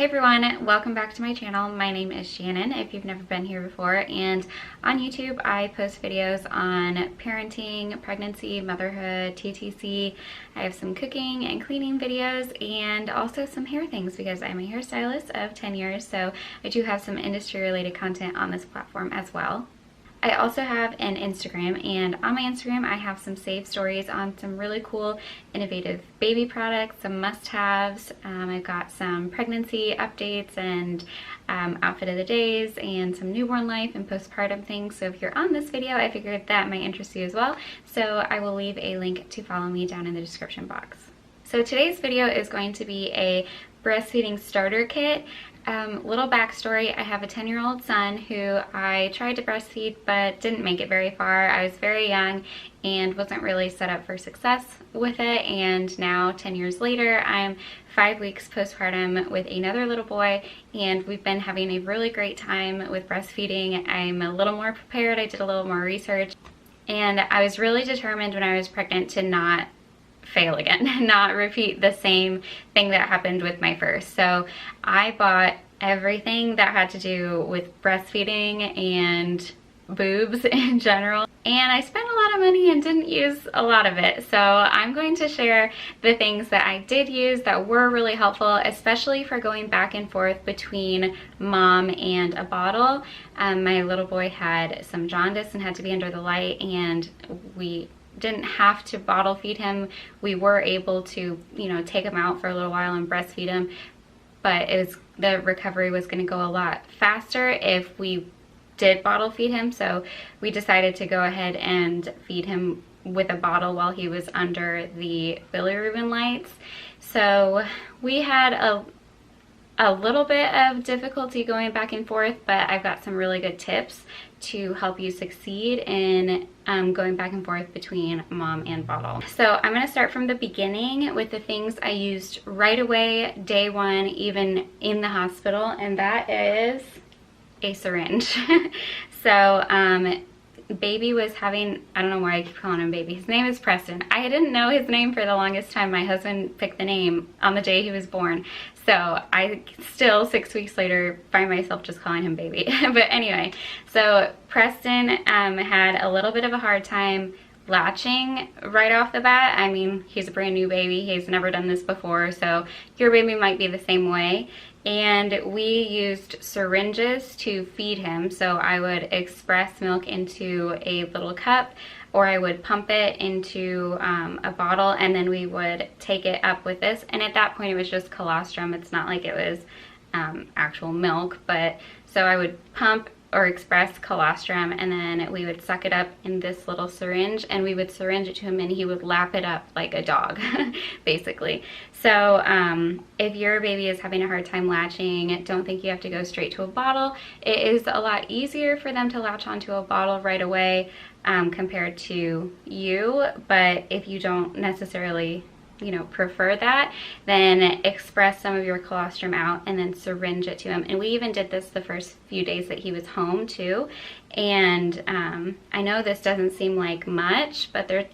Hey everyone, welcome back to my channel. My name is Shannon if you've never been here before, and on YouTube I post videos on parenting, pregnancy, motherhood, TTC. I have some cooking and cleaning videos and also some hair things because I'm a hairstylist of 10 years, so I do have some industry related content on this platform as well. I also have an Instagram, and on my Instagram I have some saved stories on some really cool innovative baby products, some must-haves. I've got some pregnancy updates and outfit of the days and some newborn life and postpartum things. So if you're on this video, I figured that might interest you as well. So I will leave a link to follow me down in the description box. So today's video is going to be a breastfeeding starter kit. Little backstory, I have a 10-year-old son who I tried to breastfeed but didn't make it very far. I was very young and wasn't really set up for success with it, and now 10 years later I'm 5 weeks postpartum with another little boy, and we've been having a really great time with breastfeeding. I'm a little more prepared, I did a little more research, and I was really determined when I was pregnant to not fail again, not repeat the same thing that happened with my first. So I bought everything that had to do with breastfeeding and boobs in general, and I spent a lot of money and didn't use a lot of it. So I'm going to share the things that I did use that were really helpful, especially for going back and forth between mom and a bottle. My little boy had some jaundice and had to be under the light, and we didn't have to bottle feed him. We were able to, take him out for a little while and breastfeed him, but the recovery was going to go a lot faster if we did bottle feed him. So we decided to go ahead and feed him with a bottle while he was under the bilirubin lights. So we had a little bit of difficulty going back and forth, but I've got some really good tips to help you succeed in going back and forth between mom and bottle. So I'm going to start from the beginning with the things I used right away, day one, even in the hospital, and that is a syringe. So baby was having, I don't know why I keep calling him baby, his name is Preston. I didn't know his name for the longest time. My husband picked the name on the day he was born, so I still 6 weeks later find myself just calling him baby. But anyway, so Preston had a little bit of a hard time latching right off the bat. I mean, he's a brand new baby, he's never done this before, so your baby might be the same way. And we used syringes to feed him. So I would express milk into a little cup, or I would pump it into a bottle, and then we would take it up with this. And at that point it was just colostrum. It's not like it was actual milk, but so I would pump or express colostrum, and then we would suck it up in this little syringe, and we would syringe it to him, and he would lap it up like a dog, basically. So if your baby is having a hard time latching, don't think you have to go straight to a bottle. It is a lot easier for them to latch onto a bottle right away compared to you, but if you don't necessarily prefer that, then express some of your colostrum out and then syringe it to him. And we even did this the first few days that he was home too. And I know this doesn't seem like much, but their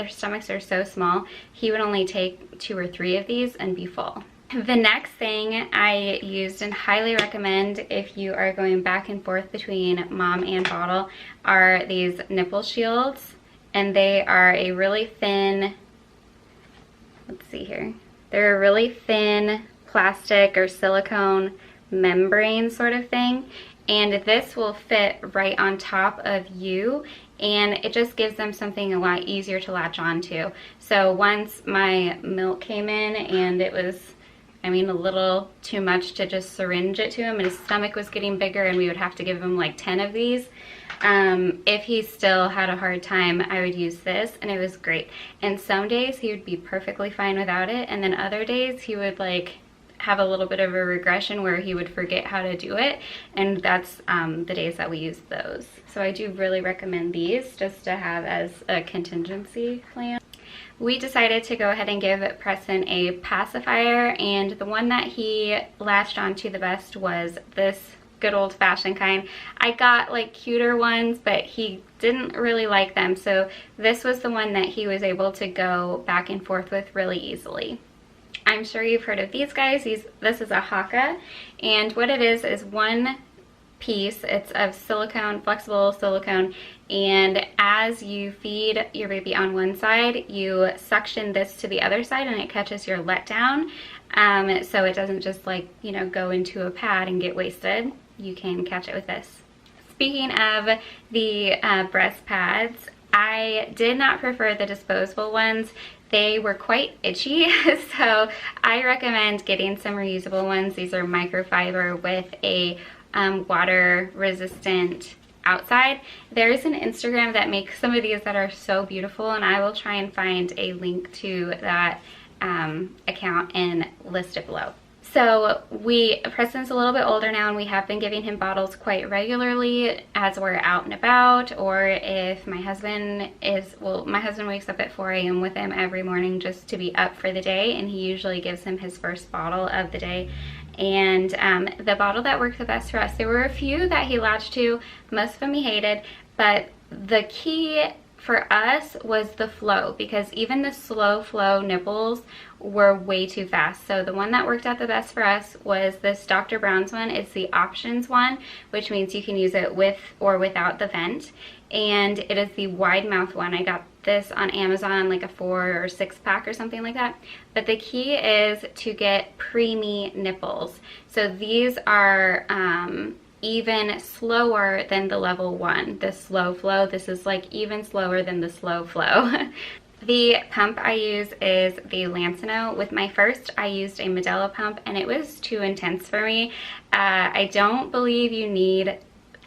stomachs are so small. He would only take 2 or 3 of these and be full. The next thing I used and highly recommend if you are going back and forth between mom and bottle are these nipple shields. And they are a really thin, let's see here, they're a really thin plastic or silicone membrane sort of thing, and this will fit right on top of you, and it just gives them something a lot easier to latch onto. So once my milk came in and it was, a little too much to just syringe it to him, and his stomach was getting bigger and we would have to give him like 10 of these. If he still had a hard time, I would use this, and it was great. And some days he would be perfectly fine without it, and then other days he would like have a little bit of a regression where he would forget how to do it, and that's the days that we use those. So I do really recommend these just to have as a contingency plan. We decided to go ahead and give Preston a pacifier, and the one that he latched onto the best was this good old-fashioned kind. I got like cuter ones, but he didn't really like them, so this was the one that he was able to go back and forth with really easily. I'm sure you've heard of these guys. This is a Haka, and what it is one piece. It's of silicone, flexible silicone, and as you feed your baby on one side, you suction this to the other side and it catches your letdown, so it doesn't just, like, you know, go into a pad and get wasted. You can catch it with this. Speaking of the breast pads, I did not prefer the disposable ones. They were quite itchy, so I recommend getting some reusable ones. These are microfiber with a water resistant outside. There is an Instagram that makes some of these that are so beautiful, and I will try and find a link to that account and list it below. So Preston's a little bit older now, and we have been giving him bottles quite regularly as we're out and about, or if my husband wakes up at 4 a.m. with him every morning just to be up for the day, and he usually gives him his first bottle of the day. And the bottle that worked the best for us, there were a few that he latched to, most of them he hated, but the key for us was the flow, because even the slow flow nipples were way too fast. So the one that worked out the best for us was this Dr. Brown's one. It's the options one, which means you can use it with or without the vent, and it is the wide mouth one. I got this on Amazon, like a 4 or 6 pack or something like that. But the key is to get preemie nipples. So these are even slower than the level 1, the slow flow. This is like even slower than the slow flow. The pump I use is the Lancino. With my first, I used a Medela pump, and it was too intense for me. I don't believe you need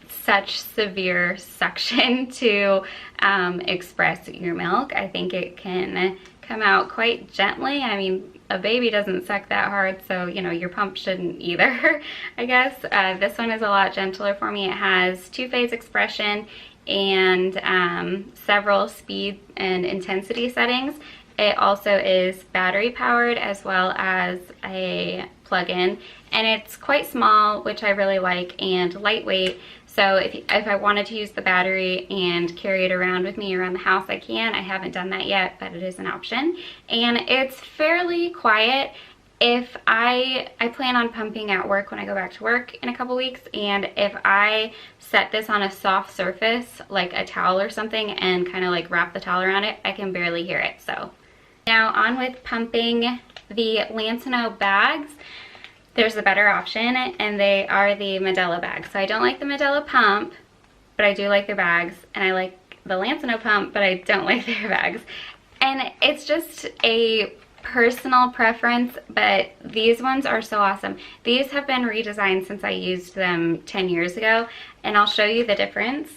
such severe suction to express your milk. I think it can come out quite gently. I mean, a baby doesn't suck that hard, so, you know, your pump shouldn't either, I guess. This one is a lot gentler for me. It has 2-phase expression and several speed and intensity settings. It also is battery powered as well as a plug-in, and it's quite small, which I really like, and lightweight. So if I wanted to use the battery and carry it around with me around the house, I can. I haven't done that yet, but it is an option. And it's fairly quiet. If I plan on pumping at work when I go back to work in a couple weeks, and if I set this on a soft surface, like a towel or something, and kind of like wrap the towel around it, I can barely hear it. So now on with pumping. The Lancino bags, there's a better option, and they are the Medela bags. So I don't like the Medela pump, but I do like their bags, and I like the Lancino pump, but I don't like their bags. And it's just a personal preference, but these ones are so awesome. These have been redesigned since I used them 10 years ago, and I'll show you the difference.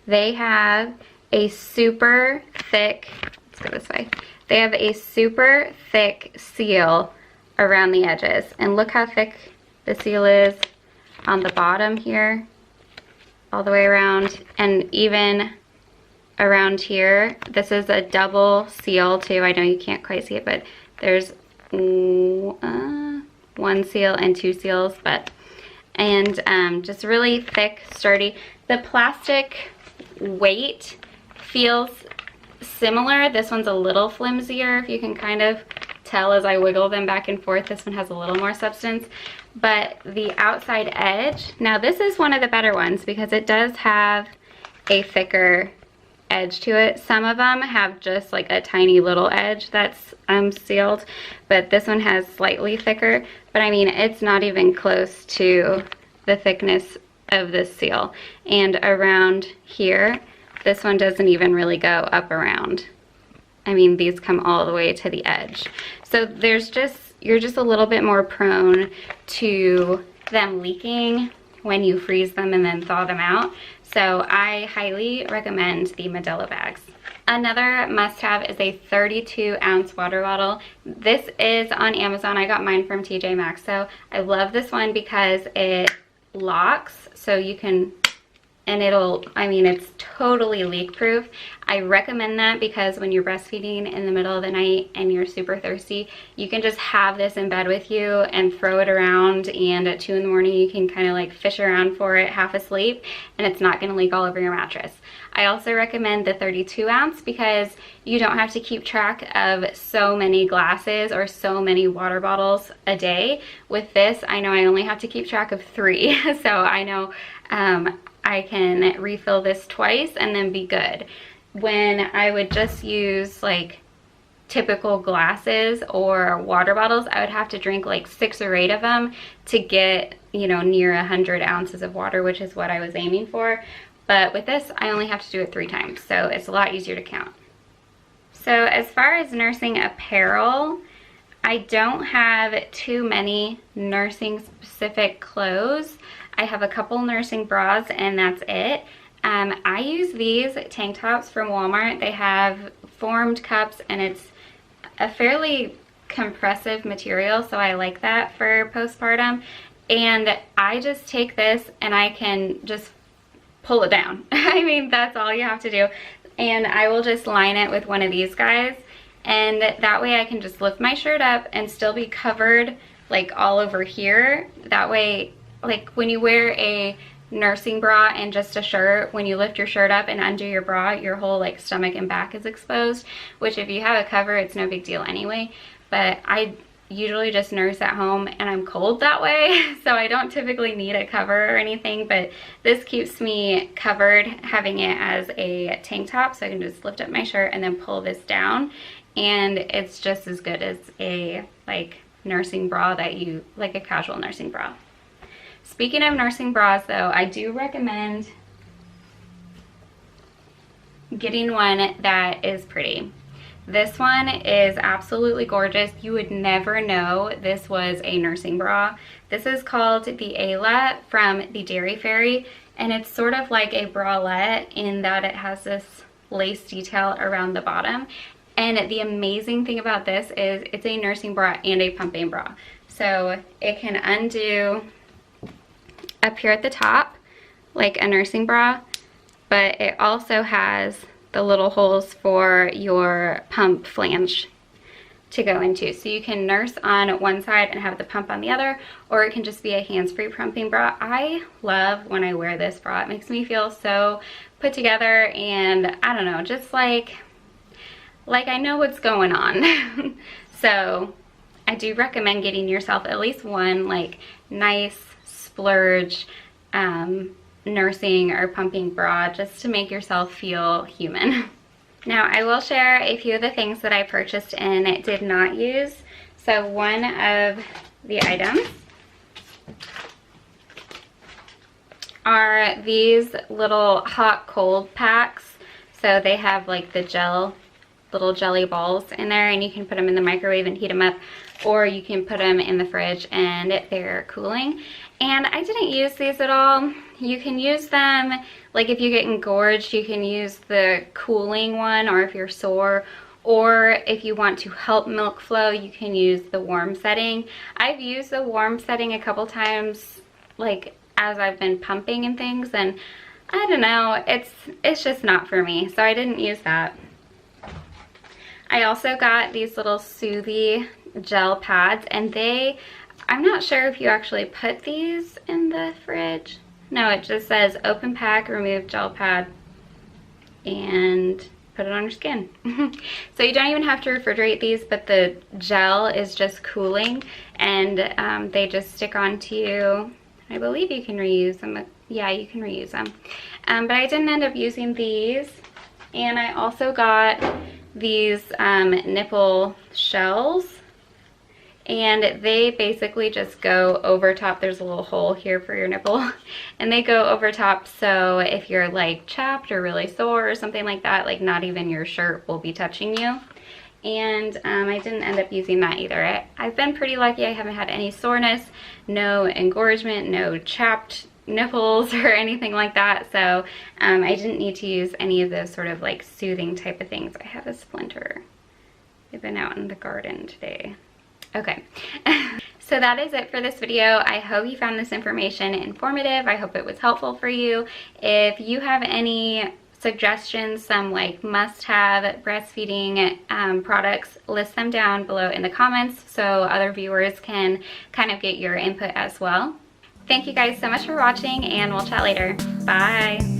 They have a super thick, let's go this way. They have a super thick seal around the edges, and look how thick the seal is on the bottom here, all the way around, and even around here. This is a double seal too. I know you can't quite see it, but there's one seal and 2 seals, and just really thick, sturdy. The plastic weight feels similar. This one's a little flimsier, if you can kind of tell as I wiggle them back and forth. This one has a little more substance, but the outside edge, now this is one of the better ones because it does have a thicker edge to it. Some of them have just like a tiny little edge that's sealed, but this one has slightly thicker. But I mean, it's not even close to the thickness of this seal. And around here, this one doesn't even really go up around. I mean, these come all the way to the edge. So you're just a little bit more prone to them leaking when you freeze them and then thaw them out. So I highly recommend the Medela bags. Another must-have is a 32-ounce water bottle. This is on Amazon. I got mine from TJ Maxx. So I love this one because it locks, so you can and it'll, I mean, it's totally leak proof. I recommend that because when you're breastfeeding in the middle of the night and you're super thirsty, you can just have this in bed with you and throw it around, and at 2 in the morning you can kind of like fish around for it half asleep, and it's not going to leak all over your mattress. I also recommend the 32 ounce because you don't have to keep track of so many glasses or so many water bottles a day. With this, I know I only have to keep track of 3, so I know I can refill this twice and then be good. When I would just use like typical glasses or water bottles, I would have to drink like 6 or 8 of them to get, you know, near 100 ounces of water, which is what I was aiming for. But with this, I only have to do it 3 times, so it's a lot easier to count. So as far as nursing apparel, I don't have too many nursing specific clothes. I have a couple nursing bras and that's it. I use these tank tops from Walmart. They have formed cups and it's a fairly compressive material, so I like that for postpartum. And I just take this and I can just pull it down. I mean, that's all you have to do. And I will just line it with one of these guys, and that way I can just lift my shirt up and still be covered like all over here. That way, like when you wear a nursing bra and just a shirt, when you lift your shirt up and undo your bra, your whole like stomach and back is exposed, which if you have a cover, it's no big deal anyway. But I usually just nurse at home and I'm cold that way, so I don't typically need a cover or anything, but this keeps me covered having it as a tank top, so I can just lift up my shirt and then pull this down, and it's just as good as a like nursing bra that you, like a casual nursing bra. Speaking of nursing bras though, I do recommend getting one that is pretty. This one is absolutely gorgeous. You would never know this was a nursing bra. This is called the Ayla from the Dairy Fairy, and it's sort of like a bralette in that it has this lace detail around the bottom. And the amazing thing about this is it's a nursing bra and a pumping bra. So it can undo up here at the top like a nursing bra, but it also has the little holes for your pump flange to go into. So you can nurse on one side and have the pump on the other, or it can just be a hands-free pumping bra. I love when I wear this bra. It makes me feel so put together, and I don't know, just like I know what's going on. So I do recommend getting yourself at least one like nice splurge nursing or pumping bra just to make yourself feel human. Now I will share a few of the things that I purchased and did not use. So one of the items are these little hot cold packs. So they have like the little jelly balls in there, and you can put them in the microwave and heat them up, or you can put them in the fridge and they're cooling. And I didn't use these at all. You can use them, like if you get engorged, you can use the cooling one, or if you're sore, or if you want to help milk flow, you can use the warm setting. I've used the warm setting a couple times, like as I've been pumping and things, and I don't know, it's just not for me, so I didn't use that. I also got these little Soothy gel pads, and I'm not sure if you actually put these in the fridge. No, it just says open pack, remove gel pad, and put it on your skin. So you don't even have to refrigerate these, but the gel is just cooling, and they just stick onto you. I believe you can reuse them. Yeah, you can reuse them. But I didn't end up using these. And I also got these nipple shells, and they basically just go over top. There's a little hole here for your nipple, and they go over top, so if you're like chapped or really sore or something like that, like not even your shirt will be touching you. And I didn't end up using that either. I've been pretty lucky. I haven't had any soreness, no engorgement, no chapped nipples or anything like that, so I didn't need to use any of those sort of like soothing type of things. I have a splinter. I've been out in the garden today. Okay. So that is it for this video. I hope you found this information informative. I hope it was helpful for you. If you have any suggestions, some like must-have breastfeeding products, list them down below in the comments so other viewers can kind of get your input as well. Thank you guys so much for watching, and we'll chat later. Bye.